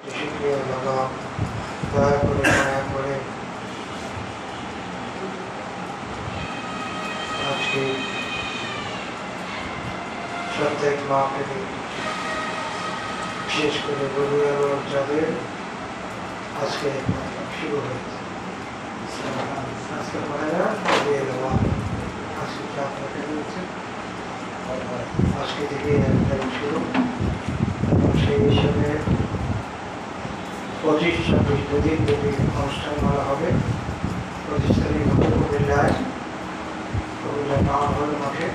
শুকরিয়া বাবা, দয়া করে মায়া করে আজকে প্রত্যেক মাহফিলে বিশেষ করে রবিবার যাদের আজকে শুরু হয়েছে আজকে মায়েরা রবিয়ে দেওয়া আজকে যাত্রাটা রয়েছে আজকে থেকে শুরু সেই হিসাবে 25-26 দুদিন যদি অনুষ্ঠান করা হবে। 25 তারিখ হবে কুমিল্লায় টাউন হল মাঠে।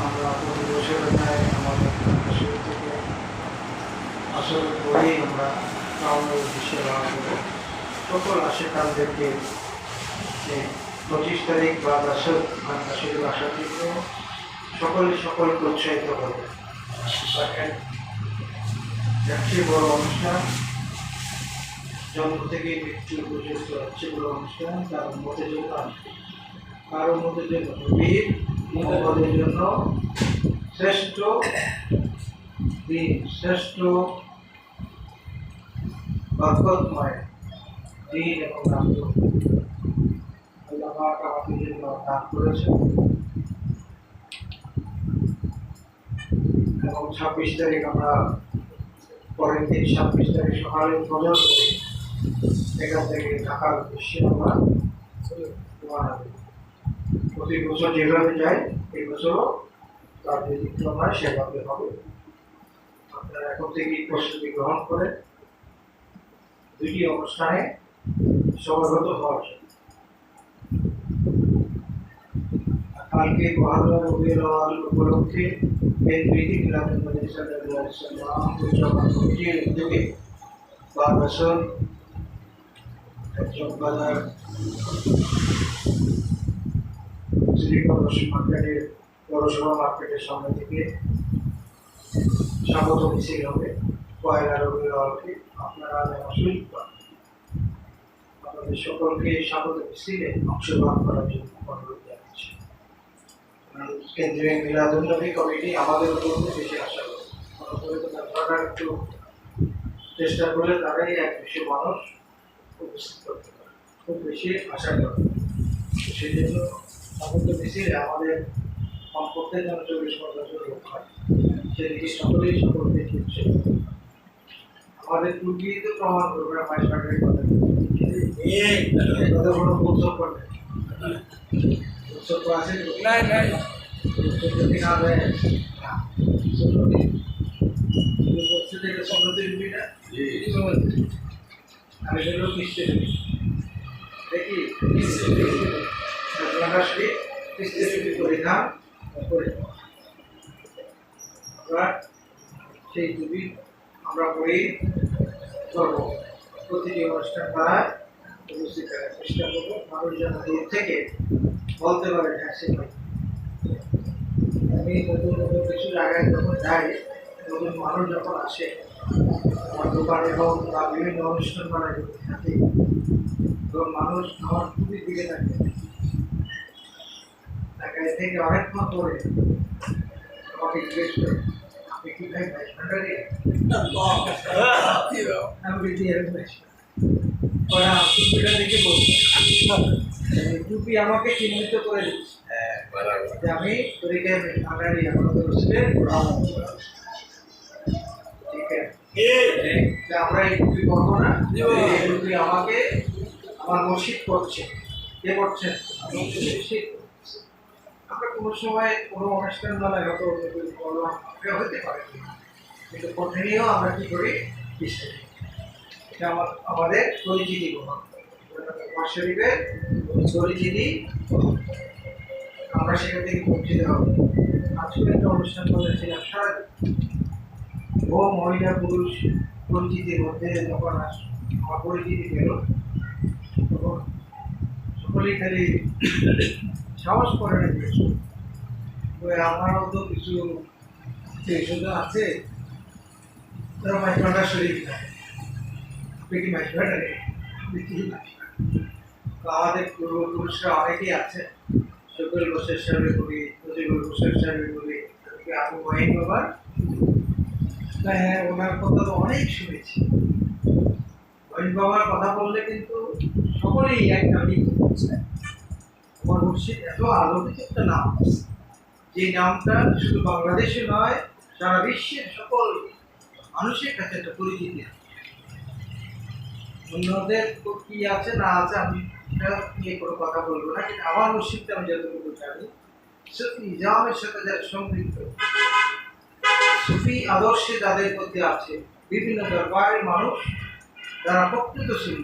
আমরা প্রতি বছরের ন্যায় আমাদের শুরু থেকে আসল করেই আমরা টাউনের উদ্দেশ্যে রওনা করব। সকল আশেপাশদেরকে 25 তারিখ বা দর্শক আসলে আসার জন্য সকলকে উৎসাহিত করবে। একটি বড় অনুষ্ঠান, জন্ম থেকে মৃত্যু পর্যন্ত হচ্ছে বড় অনুষ্ঠান। কারোর মধ্যে জন্য কারোর মধ্যে জন্য বীর মোহাম্মদের জন্য শ্রেষ্ঠ দিন, শ্রেষ্ঠ বরকতময় দিন এবং রাত্র আল্লাহ পাক আমাদের জন্য দান করেছেন। এবং 26 তারিখ আমরা পরের দিন 26 তারিখ সকালে ফজর করে এখান থেকে ঢাকার উদ্দেশ্যে আমরা রওনা দেব। প্রতি বছর যেভাবে যাই এই বছরও তার ব্যতিক্রম হয়, সেভাবে হবে। আপনারা এখন থেকেই প্রস্তুতি গ্রহণ করে দুটি অনুষ্ঠানে সমবেত হওয়ার জন্য। কালকে মহারম রবিউল আউয়াল উপলক্ষে কেন্দ্রীয় মিলাদুন নবী সাল্লাল্লাহু আলাইহি ওয়াসাল্লাম উদযাপন কমিটির উদ্যোগে বারবাসন চকবাজার পৌরসভা মার্কেটের সামনে থেকে স্বাগত মিছিল হবে। পয়লা রবিউল আউয়ালকে আপনারা আসলেই আপনাদের সকলকে স্বাগত মিছিলে অংশগ্রহণ করার জন্য অনুরোধ জানাচ্ছি। কেন্দ্রীয় মিলাদুন নবী কমিটি আমাদের উপর বেশি আশা করে আপনারা একটু চেষ্টা করলে তারাই 100 মানুষ উপস্থিত করতে পারে, খুব বেশি আশা করে। সেই জন্য স্বাগত মিছিলে আমাদের কমপক্ষে যেন 40-50 লোক হয়, সেদিকে সকলকে চলছে। আমাদের পূর্বী তো প্রমাণ করবে না মাইস কাটারের কথা কোনো উৎসব করবে উৎসব আছে না দেয় আমি সেগুলো কিস্তি দেখি কিস্তি পরিধান করে আমরা সেই ছবি আমরা করি করবো। প্রতিটি অনুষ্ঠান দ্বারা উপস্থিত করার চেষ্টা করবো। মানুষ যেন দূর থেকে বলতে পারে হ্যাঁ সে ভাই। আমি নতুন নতুন কিছু জায়গায় যখন যাই, নতুন মানুষ যখন আসে আমার দোকানে হোক বা বিভিন্ন অনুষ্ঠান বানায় যদি থাকি, তখন মানুষ আমার খুবই দিকে থাকে। থেকে অনেকক্ষণ পরে আমাকে জিজ্ঞেস করে আপনি কি ভাই মাইস ভান্ডারি? আমি টুপিটা দেখে বলছি, টুপি আমাকে চিহ্নিত করে দিচ্ছে যে আমি ভান্ডারি আমাদের ঠিক আছে, আমরা এই টুপি করবো না। এই টুপি আমাকে আমার মসজিদ করছে। কে করছেন? আমরা কোনো সময় কোনো অনুষ্ঠান বেলায় হয়তো হতে পারে, কিন্তু প্রতিনিয়ত আমরা কি করি এটা আমাদের পরিচিতি গ্রহণ শরীফের পরিচিতি আমরা সেখান থেকে পৌঁছে দেওয়া হবে। আজকে একটা অনুষ্ঠান করেছিলাম ও মহিলা পুরুষ পরিচিতির মধ্যে যখন আমার পরিচিতি পেল তখন সকলেই খালি সাহস করে না কিছু। আমারও তো কিছু সুযোগ আছে, তারা মাইস ভান্ডার শরীর নেয়। আপনি কি মাইস ভান্ডারে? আমাদের পূর্বপুরুষরা অনেকেই আছে, সকল বছর সাহেবের করি, প্রতিবল বছর সাহেবের করি, আবু ওয়াহিদ বাবার হ্যাঁ, ওনার কথা তো অনেক শুনেছি। মহিন বাবার কথা বললে কিন্তু সকলেই এক নামই বলছে। আমার মুর্শিদ এত আলোকিত একটা নাম, যে নামটা শুধু বাংলাদেশে নয়, সারা বিশ্বের সকল মানুষের কাছে একটা পরিচিতি। অন্যদের তো কি আছে না আছে আমি এটা নিয়ে কোনো কথা বলবো না, কিন্তু আমার মুর্শিদটা আমি যতটুকু জানি, সত্যি ইজামের সাথে যারা সম্পৃক্ত, সুফি আদর্শে যাদের মধ্যে আছে, বিভিন্ন দরবারের মানুষ যারা প্রকৃতশীল,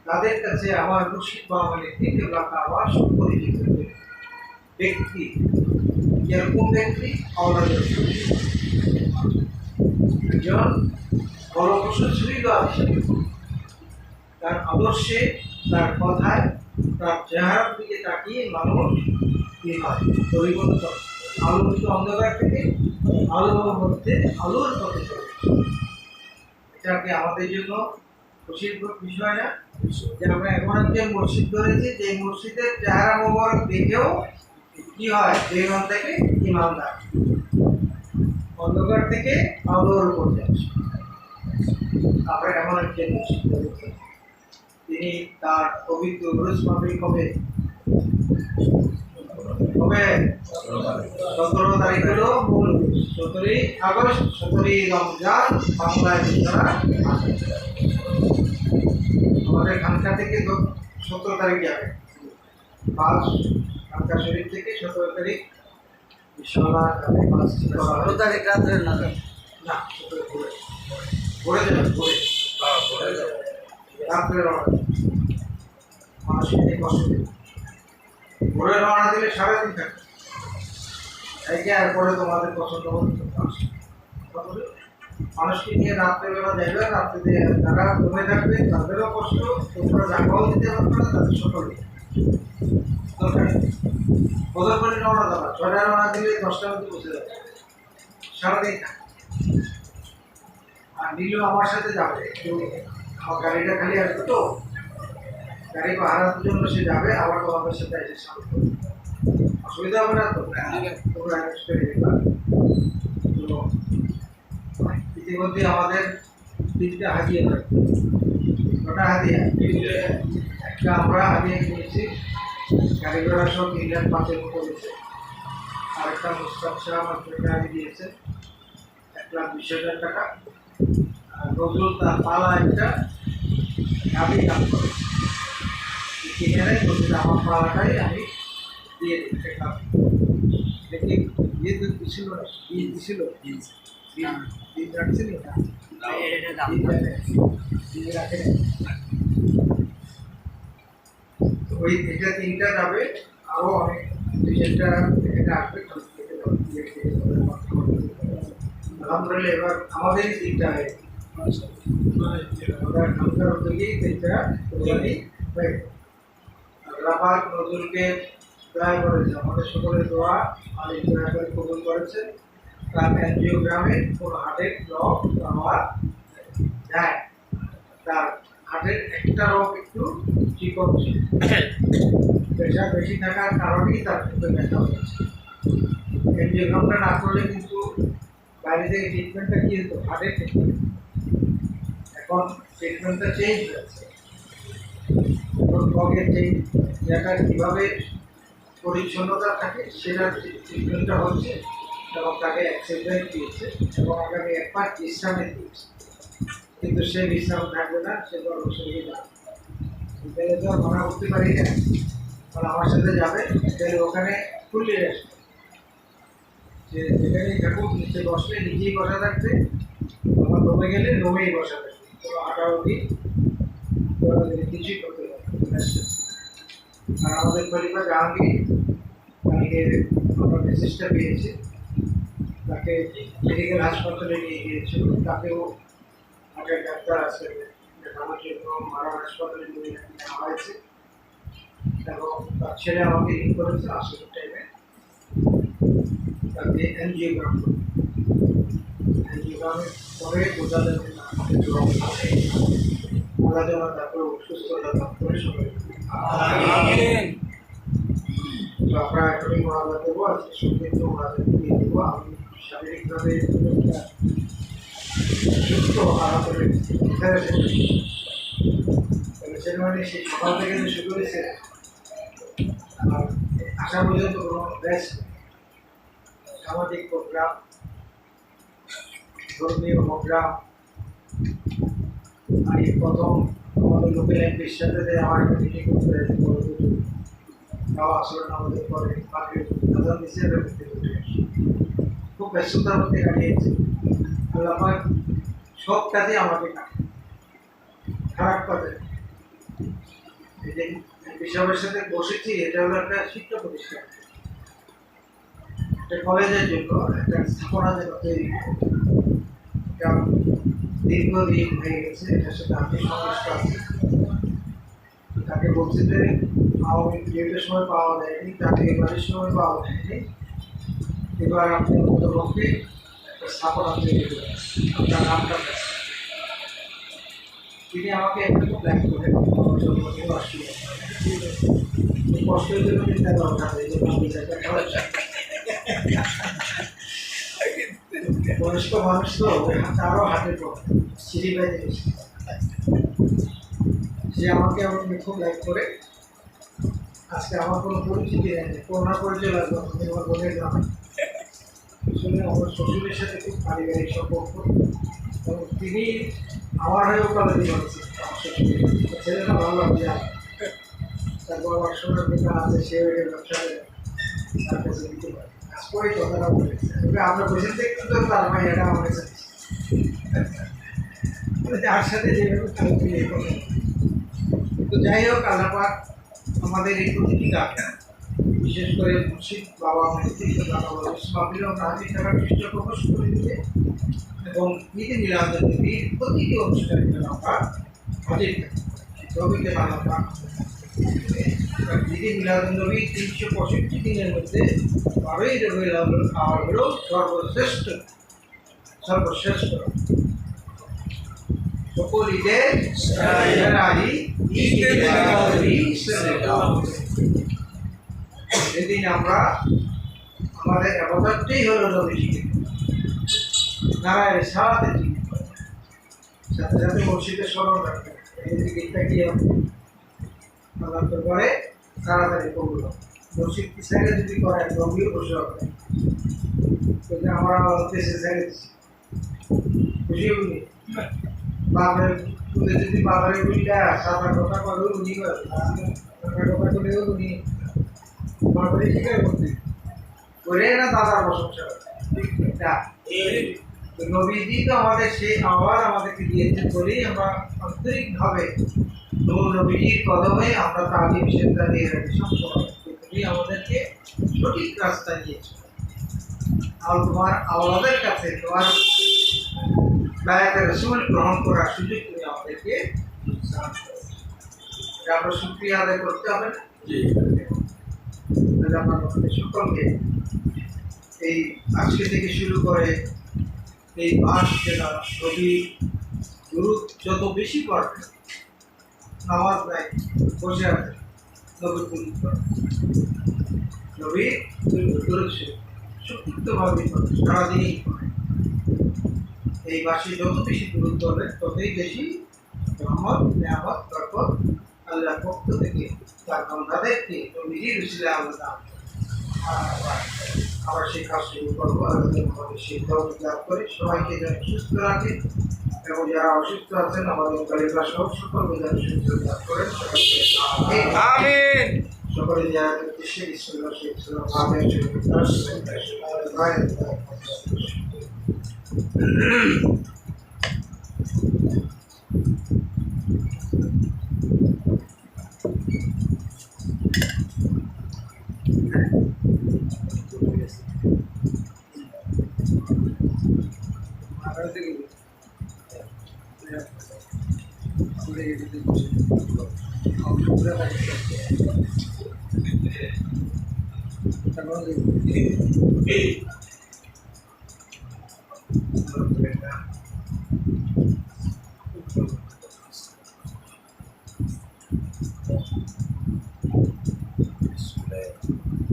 তাদের কাছে আমার মুর্শিদ বাবা মানে থেকে রাখা আমার সুপরিচিত ব্যক্তি। যেরকম ব্যক্তি একজন বড় প্রশংসিত আছে, তার আদর্শে, তার কথায়, তার চেহারার দিকে তাকিয়ে মানুষ কি হয় পরিবর্তন, আলোকিত অন্ধকার থেকে আলোর মধ্যে আলোর পথে চলে। এটাকে আমাদের জন্য খুশির বিষয় না যে আমরা এমন একজন মসজিদ ধরেছি, যে মসজিদের চেহারা মোবারক দেখেও কি হয়, বেঈমান থেকে ইমানদার, অন্ধকার থেকে আলোর পথে আসে। আমরা এমন একজন মসজিদ ধরেছি, তিনি তার পবিত্র রোজ মাহফিল কবে 17 তারিখ হলো মূল, 17 আগস্ট, 17 রমজান বাংলায় আমাদের খানকা থেকে 17 তারিখ যাবে, বাস খানকা শরীফ থেকে 17 তারিখ বিশ্বনাথ যাবে, বাস 17 তারিখ রাত্রে না, 17 ভোরে যাবে, ভোরে রাত্রে রওনা, মানুষকে নিয়ে কষ্ট দেবে। ভোরে রওনা দিলে সারাদিন থাকবে, একে আর পরে তোমাদের পছন্দ মতো মানুষকে নিয়ে রাত্রেবেলা যাবে, রাত্রে যারা ঘুমে থাকবে তাদেরও কষ্ট, তোমরা জাগাও দিতে পারবে না, তাদের সকলে দরকার বদল করে রওনা দেওয়া, 6টায় রওনা দিলে 10টার মধ্যে পৌঁছে যাবে, সারাদিন থাকবে। আর নীলও আমার সাথে যাবে, একটু আমার গাড়িটা খালি আসবে তো, গাড়ি ভাড়ার জন্য সে যাবে, আবার তোমাদের সাথে এসে সামনে অসুবিধা হবে না তো, তোমরা অ্যারেঞ্জ করে দিবা। তো ইতিমধ্যে আমাদের 3টা হাদিয়া থাকবে, 6টা হাদিয়া, একটা আমরা হাদিয়া কিনেছি, গাড়ি ঘোড়া সব 3,05,000 মতো হয়েছে, আরেকটা মুস্তাফ সাহেব আমাকে দিয়েছে 1,20,000 টাকা, আর নজরুল তার পালা একটা গাড়ি কাজ করে কিনে নেয়, বলছিল আমার পালাটাই আমি দিয়ে দেখলাম, দেখি ইয়ে তো দিছিল না, বীজ দিছিল, বীজ রাখছিল না, বীজ রাখে ওই, এটা 3টা যাবে, আরও অনেক 2-4টা এটা আসবে, আলহামদুলিল্লাহ। এবার আমাদেরই 3টা হয়ে আমরা খানকার উদ্যোগেই 3টা তৈরি হয়ে রাফাত নজরুলকে দয়া করেছে, আমাদের সকলের দোয়া মালিক দয়া করে কবুল করেছে। তার এনজিও গ্রামে কোনো হাটের রক আমার যায়, তার হাটের একটা রক একটু চিকন ছিল, প্রেশার বেশি থাকার কারণেই তার কিন্তু ব্যথা হয়েছে। এনজিও গ্রামটা না করলে কিন্তু বাইরে থেকে ট্রিটমেন্টটা কি হতো, হাটের ট্রিটমেন্ট, এখন ট্রিটমেন্টটা চেঞ্জ হয়েছে, ত্বকের যে জায়গা কীভাবে পরিচ্ছন্নতা থাকে সেটা ট্রিটমেন্টটা হচ্ছে, এবং তাকে এক্সারসাইজ দিয়েছে এবং আগামী 1 মাস বিশ্রামে দিয়েছে, কিন্তু সে বিশ্রাম থাকবে না, সে বড় অসুবিধা বিদ্যালয়ে তো মনে করতে পারি না, কারণ আমার সাথে যাবে, তাহলে ওখানে ফুললি রেস্ট, যে যেখানেই থাকুক নিচে বসলে নিজেই বসা থাকবে, আমার রোমে গেলে রোমেই বসা থাকবে, কোনো আটাউটি কিছুই করতে পারবে। আর আমাদের পরিবার জাহাঙ্গীর কালকে আমরা মেসেজটা পেয়েছি, তাকে মেডিকেল হাসপাতালে নিয়ে গিয়েছিল, তাকেও আগের ডাক্তার আছে দেখানোর জন্য মারা হাসপাতালে নিয়ে নেওয়া হয়েছে, এবং তার ছেলে আমাকে লিঙ্ক করেছে আসলে টাইমে তাকে এনজিওগ্রামের পরে বোঝা যাবে না আল্লাহ যেন তারপরে সুস্থতা লাভ করে সবাই। আমরা এখনই মহাজা দেবো, আজকে সঙ্গে মহাজা দিয়ে দেবো। আমি শারীরিকভাবে একটা সুস্থ আহত সেখানে সেই সকাল থেকে যে শুরু হয়েছে আর আসা পর্যন্ত কোনো ব্যাস সামাজিক প্রোগ্রাম, ধর্মীয় প্রোগ্রাম, আমি প্রথম আমাদের লোকেল এমপির সাথে যে আমার একটা মিটিং করতে হয়েছে তাও আসলে আমাদের পরে বাকি প্রধান হিসেবে খুব ব্যস্ততার মধ্যে কাটিয়েছে। আল্লাহ সব কাজে আমাকে খারাপ কাজে এই যে বিষয়ের সাথে বসেছি, এটা হলো একটা শিক্ষা প্রতিষ্ঠান, একটা কলেজের জন্য একটা স্থাপনা যেন তৈরি এটা দীর্ঘদিন হয়ে গেছে, এটার সাথে আমি সংশ্লিষ্ট আছি। তাকে বলছে যে আওয়ামী লীগের সময় পাওয়া যায়নি, তাকে এবারের সময় পাওয়া যায়নি, এবার আপনি অন্তপক্ষে একটা স্থাপনা তৈরি করেন, আপনার নামটা তিনি আমাকে একটা প্ল্যান করে আমার জন্মদিন আসছিল কষ্টের জন্য চিন্তা করা থাকে এই জন্য আমি চাইটা খাওয়া বয়স্ক মানুষ তো তারও হাতের পর সিঁড়ি বাইতে গেছে, সে আমাকে আমাকে খুব লাইক করে। আজকে আমার কোনো পরিচিতি নেই, করোনা পরিচয় লাগবে আমি আমার বোনের গ্রামে আসলে আমার শ্বশুরের সাথে খুব পারিবারিক সম্পর্ক এবং তিনি আমার হয়েও কলেজে পাচ্ছে আমার শ্বশুরের ছেলেটা ভালো লাগছে। তারপর আমার সোনার পিতা আছে, সে ব্যবসা করে তার কাছে দিতে পারে কাজ করে কথাটা বলেছে, তবে আমরা বসে দেখতে তো তার ভাই এটা আমার কাছে যার সাথে যেভাবে কাজ তো যাই হোক আল্লাপাক আমাদের এই প্রতিটি কাজ বিশেষ করে মুর্শিদ বাবা হাজির থাকার চেষ্টা প্রকাশ করে দিতে এবং ঈদে মিলাদের নবীর প্রতিটি অনুষ্ঠানে যেন আমরা হাজির থাকি রবিকে বাংলা ঈদে মিলাদুন নবী 365 দিনের মধ্যে 12ই রবিউল আউয়াল খাওয়া হলো সর্বশ্রেষ্ঠ সকল ঈদের সেদিন আমরা আমাদের আবাদতটাই হলো নবীজিকে নারায়ণের সাথে সাথে সাথে মসজিদের স্মরণ রাখবে এই দিকটা কি আল্লাহ করে তাড়াতাড়ি করলো মসজিদ কি সাইডে যদি করে নবীও বসে হবে আমরা দেশে সাইডে খুশি হবি বাপের যদি বাপের বুঝিটা সাদা কথা করেও উনি কথা করেও উনি বাপের শিকার করতে করে না দাদার প্রশংসা নবীজি তো আমাদের সেই আবার আমাদেরকে দিয়েছেন বলেই আমরা আন্তরিকভাবে নবীজির কদমে আমরা তালিম সেদ্ধা দিয়ে রাখি সবসময় তুমি আমাদেরকে সঠিক রাস্তা দিয়েছ আর তোমার আওলাদের কাছে তোমার বায়াতের রসুল গ্রহণ করার সুযোগ তুমি আমাদেরকে আমরা শুকরিয়া আদায় করতে হবে আমরা সকলকে এই আজকে থেকে শুরু করে এই মাস যেটা নবী গুরু যত বেশি পড়বে নামাজ নাই বসে আছে নবী গুরু সংক্ষিপ্তভাবে সারাদিনই এই মাসে যত বেশি গুরুত্ব হবে ততই বেশি রহমত নিয়ামত বরকত আল্লাহর পক্ষ থেকে তার বান্দাদেরকে নবীজির উসিলায় আল্লাহ আবার সেই কাজ শুরু করবো আমাদের সেই তৌফিক লাভ করে সবাইকে যেন সুস্থ রাখে এবং যারা অসুস্থ আছেন আমাদের পরিবার সহ সকলকে যেন সুস্থ লাভ করেন সকলে যারা উদ্দেশ্যে বিশ্বনাথ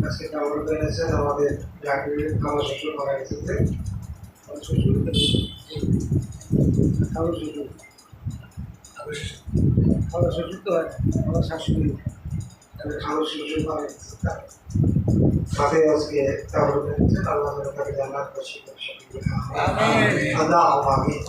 আজকে কাপড় পেয়েছেন আমাদের জাকিরের খাওয়া শ্বশুর মারা গেছে আমার শ্বশুর খাওয়া শ্বশুর খাওয়া শ্বশুর তো হয় আমার শাশুড়ি খাওয়া শ্বশুর মারা গেছে তাতে আজকে কাপড় পেয়েছেন আল্লাহ তাকে জান্নাত নসিব করুন। আল্লাহ আমিন।